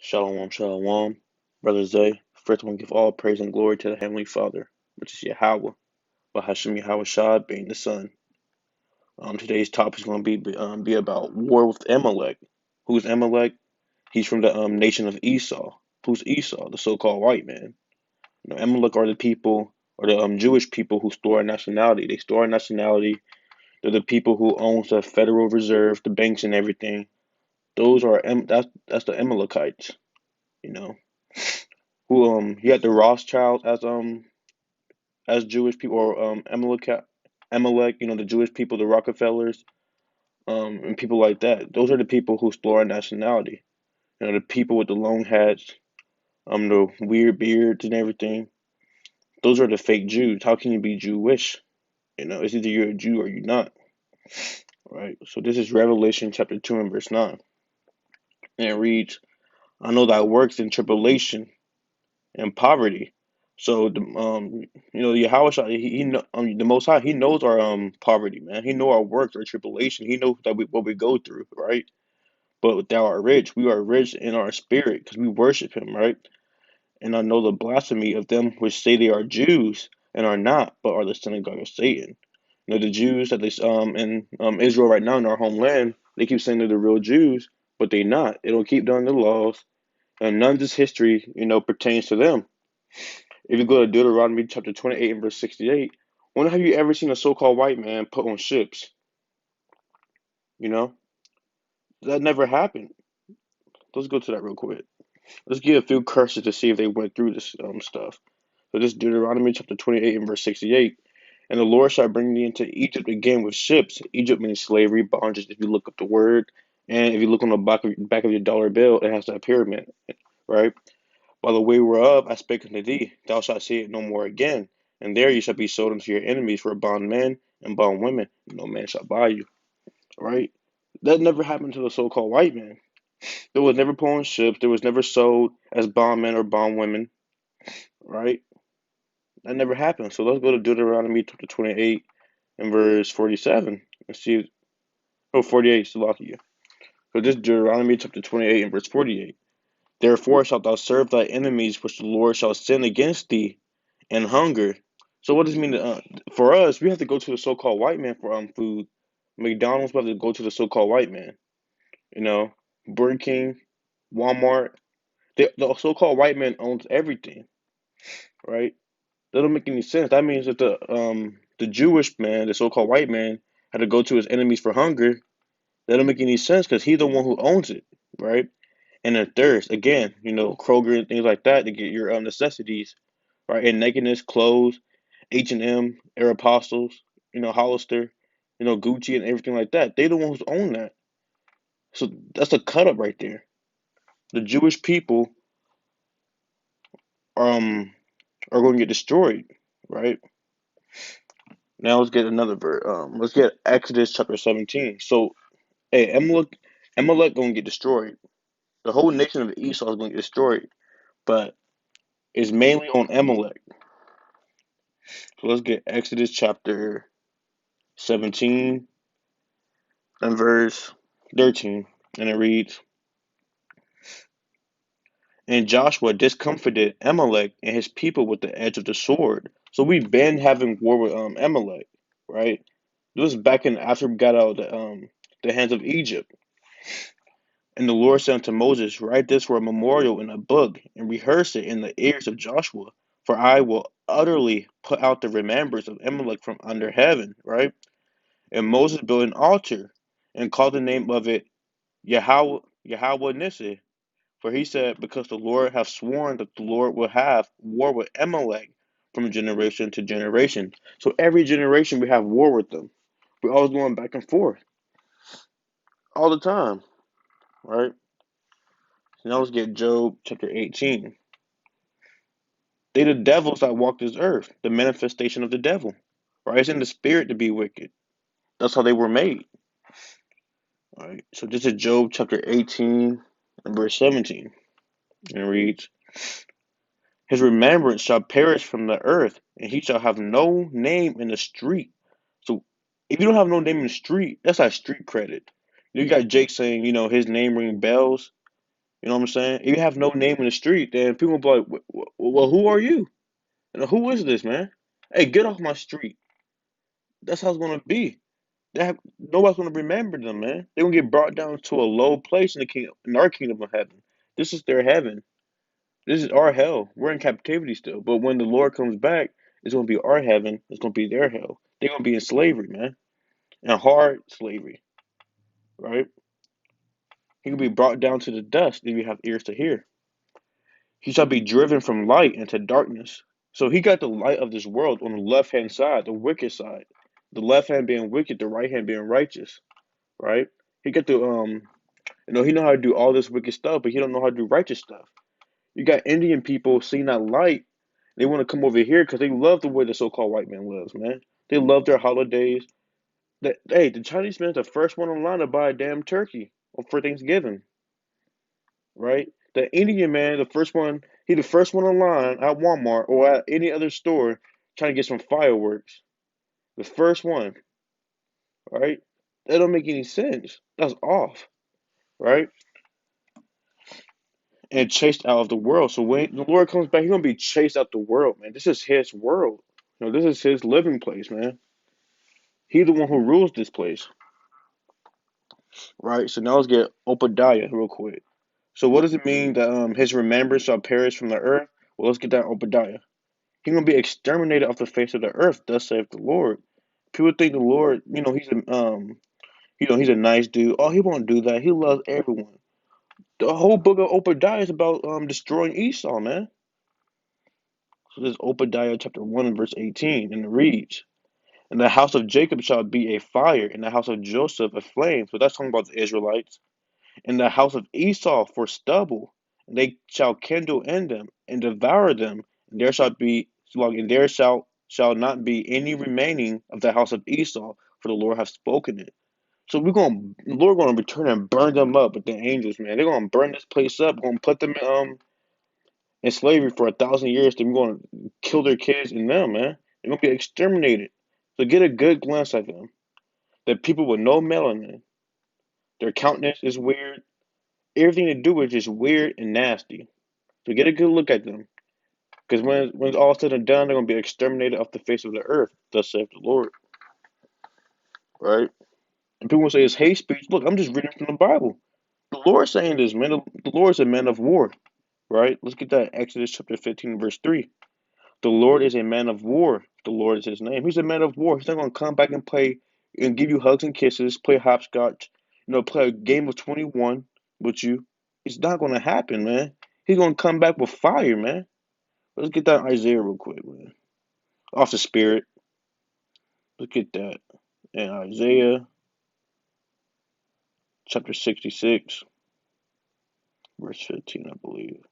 Shalom, shalom. Brother Zay, first one give all praise and glory to the Heavenly Father, which is Yahweh, but Hashem Yahweh Shah being the Son. Today's topic is going to be about war with Amalek. Who's Amalek? He's from the nation of Esau. Who's Esau? The so-called white man. Amalek are the people, or the Jewish people who store our nationality. They store our nationality. They're the people who owns the Federal Reserve, the banks, and everything. Those are that's the Amalekites. You know. Who you had the Rothschilds as Jewish people, or Amalek, the Jewish people, the Rockefellers, and people like that. Those are the people who stole our nationality. The people with the long hats, the weird beards and everything. Those are the fake Jews. How can you be Jewish? It's either you're a Jew or you're not. Right? So this is Revelation chapter 2 and verse 9. And it reads, I know thy works in tribulation and poverty. So Yahweh the Most High, He knows our poverty, man. He know our works, our tribulation. He knows what we go through, right? But thou art rich. We are rich in our spirit because we worship Him, right? And I know the blasphemy of them which say they are Jews and are not, but are the synagogue of Satan. The Jews that they in Israel right now in our homeland, they keep saying they're the real Jews, but they not. They don't keep doing the laws, and none of this history, pertains to them. If you go to Deuteronomy chapter 28 and verse 68, when have you ever seen a so-called white man put on ships? You know, that never happened. Let's go to that real quick. Let's get a few curses to see if they went through this stuff. So this Deuteronomy chapter 28 and verse 68. And the Lord shall bring thee into Egypt again with ships. Egypt means slavery, bondage, if you look up the word. And if you look on the back of your dollar bill, it has that pyramid, right? By the way whereof I spake unto thee, thou shalt see it no more again. And there you shall be sold unto your enemies for bondmen and bondwomen. No man shall buy you. Right? That never happened to the so-called white man. There was never put on ships. There was never sold as bondmen or bondwomen. Right? That never happened. So let's go to Deuteronomy chapter 28 and verse 47. Let's see. Oh, 48, Salakia. So this Deuteronomy chapter 28 and verse 48. Therefore shalt thou serve thy enemies which the Lord shall send against thee, and hunger. So what does it mean? For us, we have to go to the so-called white man for food. McDonald's, we have to go to the so-called white man. Burger King, Walmart. The so-called white man owns everything, right? That don't make any sense. That means that the Jewish man, the so-called white man, had to go to his enemies for hunger. That don't make any sense because he's the one who owns it, right? And then thirst, again, Kroger and things like that to get your necessities, right? And nakedness, clothes, H&M, Aeropostales, Hollister, Gucci and everything like that. They the ones who own that. So that's a cut up right there. The Jewish people are going to get destroyed, right? Now let's get another verse. Let's get Exodus chapter 17. So, hey, Amalek going to get destroyed. The whole nation of Esau is going to get destroyed, but it's mainly on Amalek. So let's get Exodus chapter 17 and verse 13. And it reads, and Joshua discomfited Amalek and his people with the edge of the sword. So we've been having war with Amalek, right? This was back in after we got out of the hands of Egypt. And the Lord said unto Moses, write this for a memorial in a book, and rehearse it in the ears of Joshua, for I will utterly put out the remembrance of Amalek from under heaven, right? And Moses built an altar and called the name of it Yahweh Nissi. For he said, because the Lord hath sworn that the Lord will have war with Amalek from generation to generation. So every generation we have war with them. We're always going back and forth all the time, right? So now let's get Job chapter 18. They the devils that walk this earth, the manifestation of the devil, right? It's in the spirit to be wicked. That's how they were made. All right. So this is Job chapter 18 and verse 17. And it reads, his remembrance shall perish from the earth, and he shall have no name in the street. So if you don't have no name in the street, that's like street credit. You got Jake saying, his name ring bells. You know what I'm saying? If you have no name in the street, then people will be like, well, who are you? Who is this, man? Hey, get off my street. That's how it's gonna be. Nobody's gonna remember them, man. They're gonna get brought down to a low place in the kingdom, in our kingdom of heaven. This is their heaven. This is our hell. We're in captivity still. But when the Lord comes back, it's gonna be our heaven. It's gonna be their hell. They're gonna be in slavery, man, and hard slavery, right? He will be brought down to the dust if you have ears to hear. He shall be driven from light into darkness. So he got the light of this world on the left hand side, the wicked side. The left hand being wicked, the right hand being righteous, right? He got the he know how to do all this wicked stuff, but he don't know how to do righteous stuff. You got Indian people seeing that light, they want to come over here because they love the way the so-called white man lives, man. They love their holidays. Hey, the Chinese man's the first one online to buy a damn turkey for Thanksgiving, right? The Indian man, the first one online at Walmart or at any other store trying to get some fireworks. The first one, right? That don't make any sense. That's off, right? And chased out of the world. So when the Lord comes back, he's gonna be chased out the world, man. This is his world. This is his living place, man. He's the one who rules this place, right? So now let's get Obadiah real quick. So what does it mean that his remembrance shall perish from the earth? Well, let's get that Obadiah. He's gonna be exterminated off the face of the earth. Thus saith the Lord. People think the Lord, he's a nice dude. Oh, he won't do that. He loves everyone. The whole book of Obadiah is about destroying Esau, man. So this is Obadiah chapter 1 and verse 18, and it reads, and the house of Jacob shall be a fire, and the house of Joseph a flame. So that's talking about the Israelites. And the house of Esau for stubble, and they shall kindle in them and devour them, and there shall be and there shall not be any remaining of the house of Esau, for the Lord hath spoken it. So the Lord gonna return and burn them up with the angels, man. They're gonna burn this place up, gonna put them in slavery for 1,000 years. They're gonna kill their kids and them, man. They're gonna be exterminated. So get a good glance at them. The people with no melanin. Their countenance is weird. Everything they do is just weird and nasty. So get a good look at them. Because when it's all said and done, they're gonna be exterminated off the face of the earth. Thus saith the Lord. Right? And people will say it's hate speech. Look, I'm just reading from the Bible. The Lord saying this, man. The Lord is a man of war. Right? Let's get that Exodus chapter 15, verse 3. The Lord is a man of war. The Lord is his name. He's a man of war. He's not gonna come back and play and give you hugs and kisses, play hopscotch, play a game of 21 with you. It's not gonna happen, man. He's gonna come back with fire, man. Let's get that Isaiah real quick, man. Off the spirit. Let's get that. And Isaiah chapter 66, verse 15, I believe.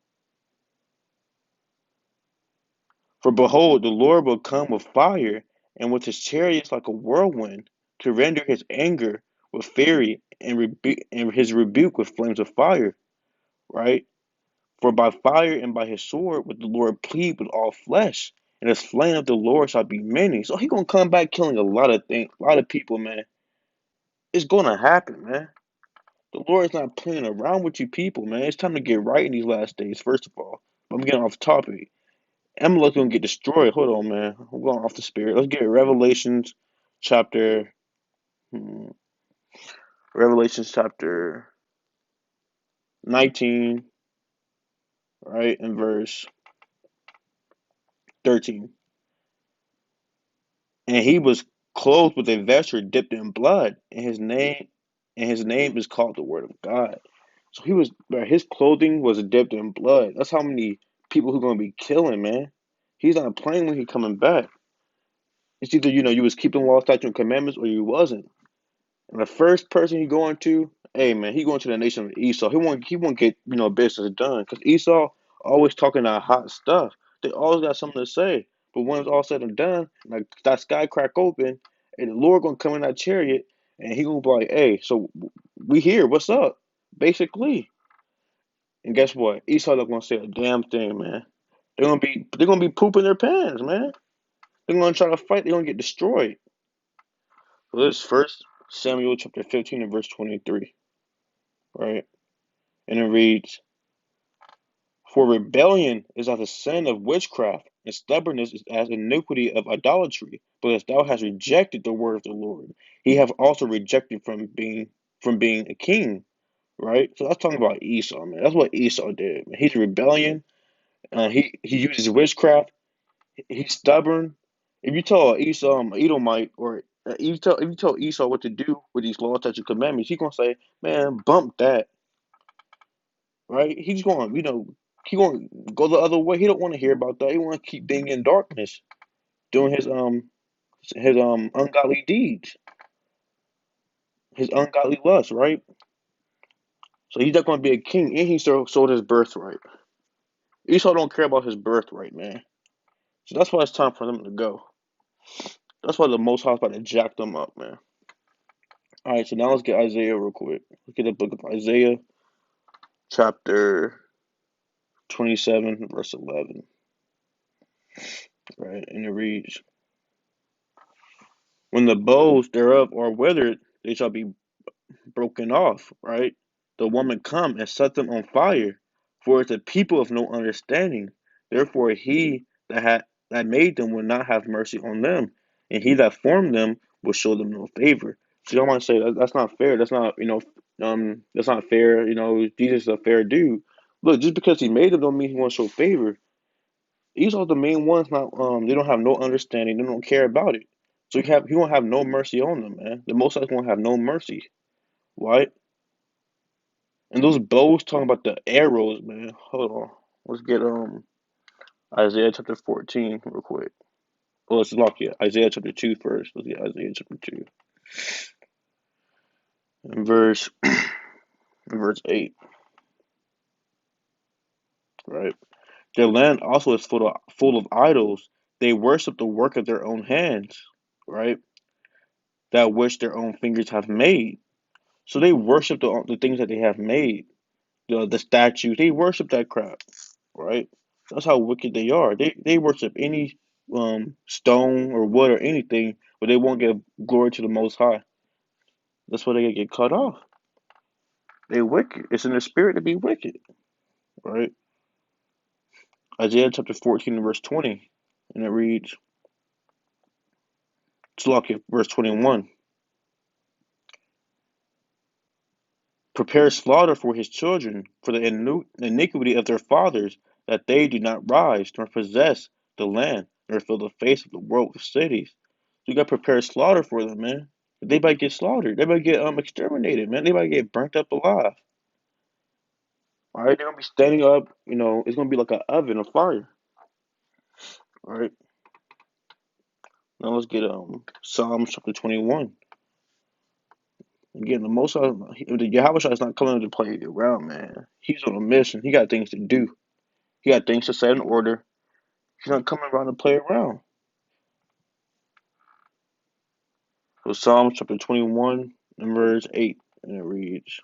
For behold, the Lord will come with fire, and with his chariots like a whirlwind, to render his anger with fury and his rebuke with flames of fire. Right? For by fire and by his sword would the Lord plead with all flesh, and the slain of the Lord shall be many. So he gonna come back killing a lot of things, a lot of people, man. It's gonna happen, man. The Lord is not playing around with you people, man. It's time to get right in these last days, first of all. But I'm getting off topic. Amalek's gonna get destroyed. Hold on, man. I'm going off the spirit. Let's get Revelations chapter hmm, Revelations chapter 19, right, and verse 13. And he was clothed with a vesture dipped in blood, and his name is called the Word of God. So his clothing was dipped in blood. That's how many people who's gonna be killing, man. He's not playing when he coming back. It's either you was keeping law, statute, and commandments, or you wasn't. And the first person he going to, hey man, he going to the nation of Esau. He won't get business done because Esau always talking that hot stuff. They always got something to say. But when it's all said and done, like that sky crack open, and the Lord gonna come in that chariot, and he gonna be like, hey, so we here, what's up? Basically. And guess what? Esau not gonna say a damn thing, man. They're gonna be pooping their pants, man. They're gonna try to fight. They're gonna get destroyed. So this first Samuel chapter 15 and verse 23, right? And it reads, For rebellion is as the sin of witchcraft, and stubbornness is as iniquity of idolatry. But as thou hast rejected the word of the Lord, he have also rejected from being a king. Right? So that's talking about Esau, man. That's what Esau did. Man. He's rebellion. He uses witchcraft. He's stubborn. If you tell Esau, Edomite, or if you tell Esau what to do with these law, statutes, commandments, he's gonna say, "Man, bump that." Right? He's going, he going to go the other way. He don't want to hear about that. He want to keep being in darkness, doing his ungodly deeds, his ungodly lust. Right? So he's not going to be a king, and he sold his birthright. Esau don't care about his birthright, man. So that's why it's time for them to go. That's why the Most High is about to jack them up, man. All right, so now let's get Isaiah real quick. Let's get the book of Isaiah, chapter 27, verse 11. Right, and it reads, "When the boughs thereof are withered, they shall be broken off." Right, the woman come and set them on fire, for it's a people of no understanding. Therefore, he that made them will not have mercy on them, and he that formed them will show them no favor. So you don't want to say that's not fair. That's not fair. Jesus is a fair dude. Look, just because he made them don't mean he wants to show favor. These are the main ones. Not they don't have no understanding. They don't care about it. So he won't have no mercy on them, man. The Most High won't have no mercy. Right? And those bows talking about the arrows, man. Hold on. Let's get Isaiah chapter 14 real quick. Well, let's lock it. Isaiah chapter 2 first. Let's get Isaiah chapter 2. And verse 8. Right? Their land also is full of idols. They worship the work of their own hands, right? That which their own fingers have made. So they worship the things that they have made. The statues, they worship that crap, right? That's how wicked they are. They worship any stone or wood or anything, but they won't give glory to the Most High. That's why they get cut off. They wicked. It's in their spirit to be wicked, right? Isaiah chapter 14 verse 20, and it reads, it's like verse 21. Prepare slaughter for his children, for the iniquity of their fathers, that they do not rise, nor possess the land, nor fill the face of the world with cities. So you got to prepare slaughter for them, man. They might get slaughtered. They might get exterminated, man. They might get burnt up alive. All right, they're gonna be standing up. It's gonna be like an oven of fire. All right. Now let's get Psalms chapter 21. Again, the Yahweh is not coming to play around, man. He's on a mission. He got things to do. He got things to set in order. He's not coming around to play around. So Psalms chapter 21 and verse 8, and it reads,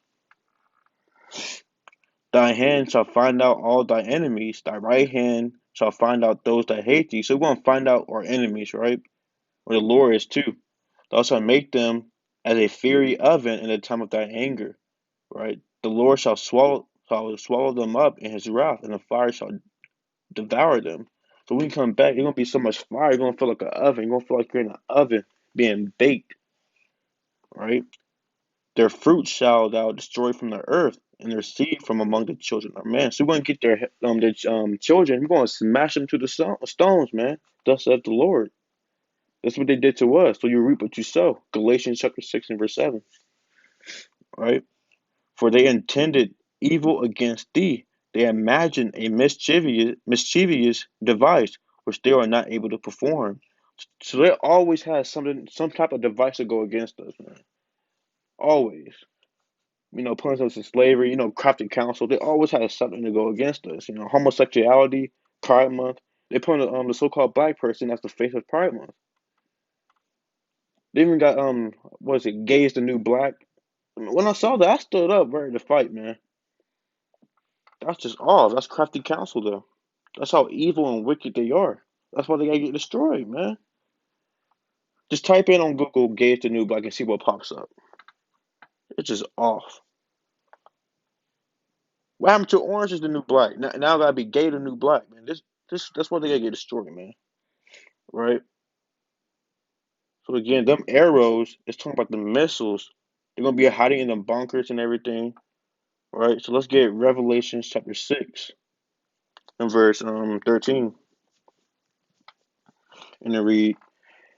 "Thy hand shall find out all thy enemies, thy right hand shall find out those that hate thee." So we're going to find out our enemies, right? Or the Lord is too. Thou shalt make them as a fiery oven in the time of thy anger, right? The Lord shall swallow them up in his wrath, and the fire shall devour them. So when you come back, you're gonna be so much fire, you're gonna feel like an oven. You're gonna feel like you're in an oven being baked, right? Their fruit shall thou destroy from the earth, and their seed from among the children of man. So we're gonna get their children. We're gonna smash them to the stones, man. Thus saith the Lord. That's what they did to us. So you reap what you sow. Galatians chapter 6 and verse 7. Right? For they intended evil against thee. They imagined a mischievous device which they are not able to perform. So they always has some type of device to go against us, man. Always. Putting us in slavery, crafted counsel. They always have something to go against us. Homosexuality, Pride Month. They put the so-called black person as the face of Pride Month. They even got what is it? Gay is the new black. When I saw that, I stood up ready to fight, man. That's just off. That's crafty counsel, though. That's how evil and wicked they are. That's why they gotta get destroyed, man. Just type in on Google "gay is the new black" and see what pops up. It's just off. What happened to orange is the new black? Now gotta be gay the new black, man. This that's why they gotta get destroyed, man. Right? So again, them arrows is talking about the missiles. They're gonna be hiding in the bunkers and everything. Right? So let's get Revelation chapter 6 and verse 13. And it read,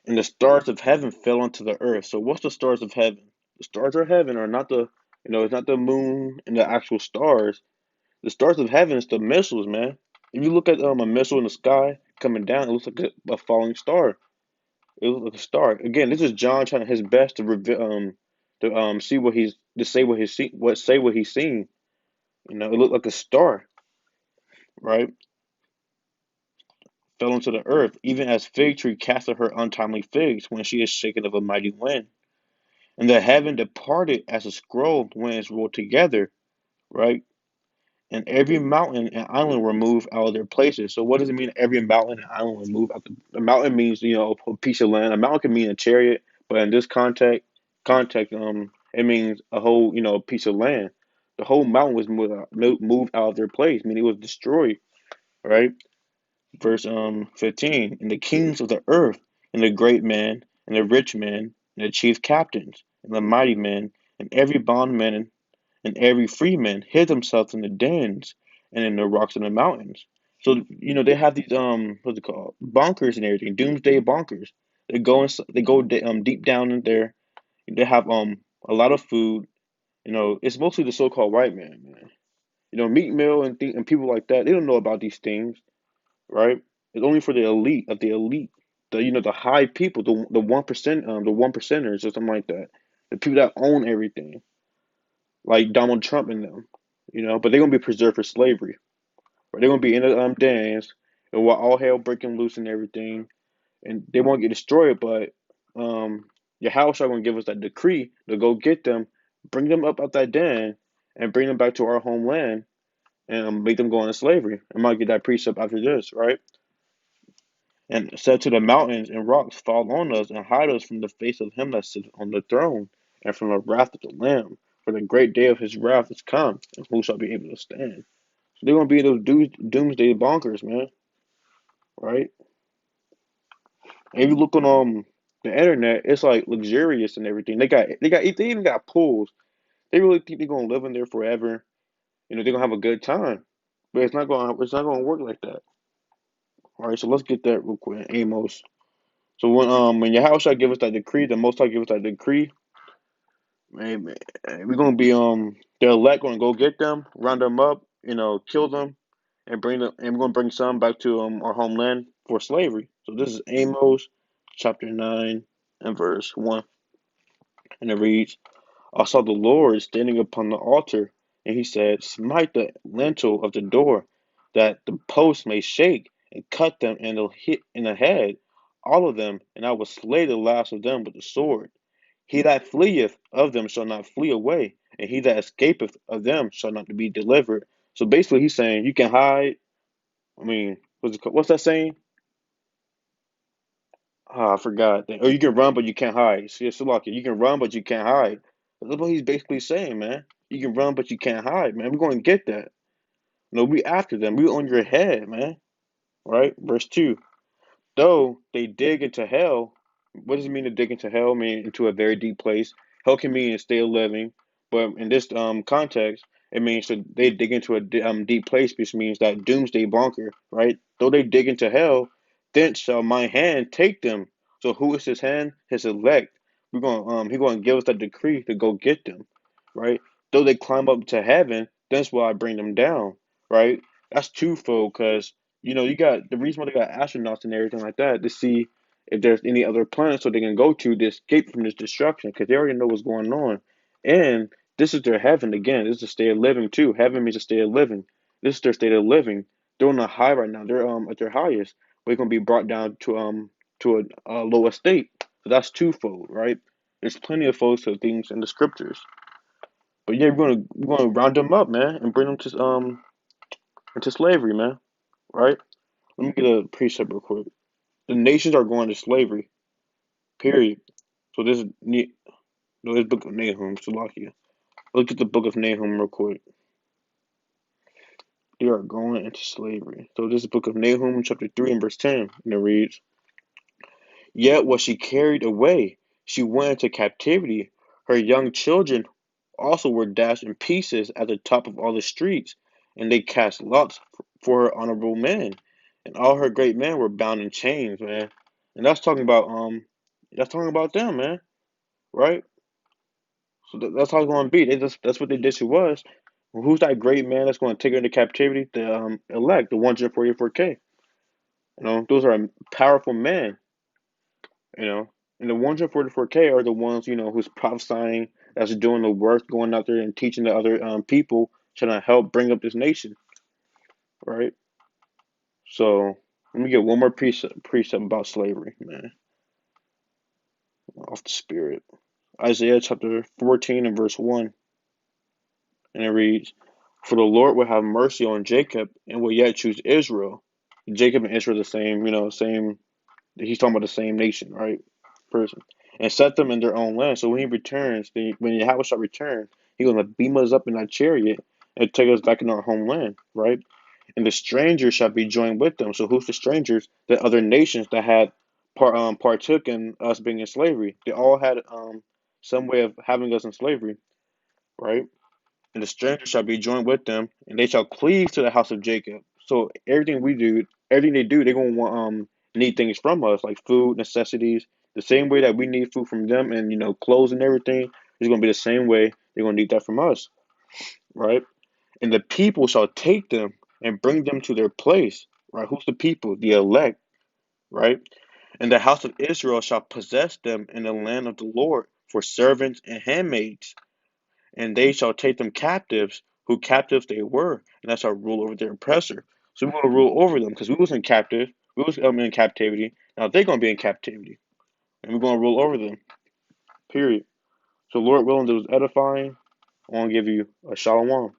and the stars of heaven fell onto the earth. So what's the stars of heaven? The stars of heaven are not the it's not the moon and the actual stars. The stars of heaven is the missiles, man. If you look at a missile in the sky coming down, it looks like a falling star. It looks like a star. Again, this is John trying his best to see what he's to say what he's see what say what he's seen. It looked like a star, right? Fell into the earth, even as fig tree casteth her untimely figs when she is shaken of a mighty wind. And the heaven departed as a scroll when it's rolled together, right? And every mountain and island were moved out of their places. So what does it mean? Every mountain and island were moved out. The mountain means a piece of land. A mountain can mean a chariot, but in this context, it means a whole piece of land. The whole mountain was moved out of their place, meaning it was destroyed. Right? Verse 15. And the kings of the earth, and the great man, and the rich man, and the chief captains, and the mighty men, and every bondman and every freeman hid themselves in the dens and in the rocks in the mountains. So they have these what's it called, bunkers and everything, doomsday bunkers. They go deep down in there. They have a lot of food. It's mostly the so-called white man, man. Meat mill and people like that. They don't know about these things, right? It's only for the elite of the elite, the high people, the 1%, the one percenters or something like that. The people that own everything, like Donald Trump and them, but they're gonna be preserved for slavery. Or they're gonna be in the dance, and while all hell breaking loose and everything, and they won't get destroyed. But um, your house are gonna give us that decree to go get them, bring them up out that den, and bring them back to our homeland, and make them go into slavery. I might get that precept after this, right? And said to the mountains and rocks, fall on us and hide us from the face of him that sitteth on the throne, and from the wrath of the Lamb. For the great day of his wrath is come, and who shall be able to stand? So they're gonna be those doomsday bonkers, man. Right? And if you look on the internet, it's like luxurious and everything. They even got pools. They really think they're gonna live in there forever. They're gonna have a good time. But it's not gonna work like that. All right, so let's get that real quick. Amos. So when Yahweh shall give us that decree, the Most High give us that decree, man, we're gonna be the elect gonna go get them, round them up, kill them, and bring them, and we're gonna bring some back to our homeland for slavery. So this is Amos chapter 9 and verse 1, and it reads, I saw the Lord standing upon the altar, and he said, smite the lintel of the door, that the posts may shake, and cut them in the head, all of them, and I will slay the last of them with the sword. He that fleeth of them shall not flee away, and he that escapeth of them shall not be delivered. So basically, he's saying you can hide. I mean, what's that saying? Ah, I forgot. Or you can run, but you can't hide. See, it's lucky. You can run, but you can't hide. That's what he's basically saying, man. You can run, but you can't hide, man. We're going to get that. No, we after them. We on your head, man. Right? Verse 2. Though they dig into hell, what does it mean to dig into hell? I mean into a very deep place. Hell can mean a state of living, but in this context, it means that they dig into a deep place, which means that doomsday bunker, right? Though they dig into hell, thence shall my hand take them. So who is his hand? His elect. We're going He's going to give us that decree to go get them, right? Though they climb up to heaven, thence will I bring them down, right? That's twofold, because you got the reason why they got astronauts and everything like that to see if there's any other planets so they can go to escape from this destruction because they already know what's going on. And this is their heaven again. This is a state of living too. Heaven means a state of living. This is their state of living. They're on a high right now. They're at their highest. But they're gonna be brought down to a lower state. So that's twofold, right? There's plenty of folds to things in the scriptures. But yeah, we're gonna round them up, man, and bring them to into slavery, man. Right? Let me get a precept real quick. The nations are going to slavery. Period. So no, this book of Nahum, Salakia. Look at the book of Nahum real quick. are going into slavery. So this is the book of Nahum, chapter 3 and verse 10, and it reads, Yet was she carried away, she went into captivity. Her young children also were dashed in pieces at the top of all the streets, and they cast lots for her honorable men, and all her great men were bound in chains, man. And that's talking about them, man, right? So that's how it's going to be. That's what they did. She was. Who's that great man that's going to take her into captivity? The elect, the 144K. Those are powerful men. You know, and the 144K are the ones who's prophesying, that's doing the work, going out there and teaching the other people, trying to help bring up this nation, right? So let me get one more precept about slavery, man, off the spirit. Isaiah chapter 14 and verse 1, and it reads, "For the Lord will have mercy on Jacob and will yet choose Israel." Jacob and Israel are the same, same. He's talking about the same nation, right? Person. And set them in their own land. So when he returns, when Yahweh shall return, he's going to beam us up in that chariot and take us back in our homeland, right? And the strangers shall be joined with them. So who's the strangers? The other nations that had partook in us being in slavery. They all had some way of having us in slavery, right? And the stranger shall be joined with them, and they shall cleave to the house of Jacob. So everything we do, everything they do, they're gonna want need things from us, like food, necessities. The same way that we need food from them, and clothes and everything, is gonna be the same way they're gonna need that from us, right? And the people shall take them and bring them to their place, right? Who's the people? The elect, right? And the house of Israel shall possess them in the land of the Lord for servants and handmaids, and they shall take them captives, who captives they were, and that shall rule over their oppressor. So we're going to rule over them because we was in captive, we was in captivity. Now they're going to be in captivity, and we're going to rule over them. Period. So Lord willing, it was edifying. I want to give you a shalom.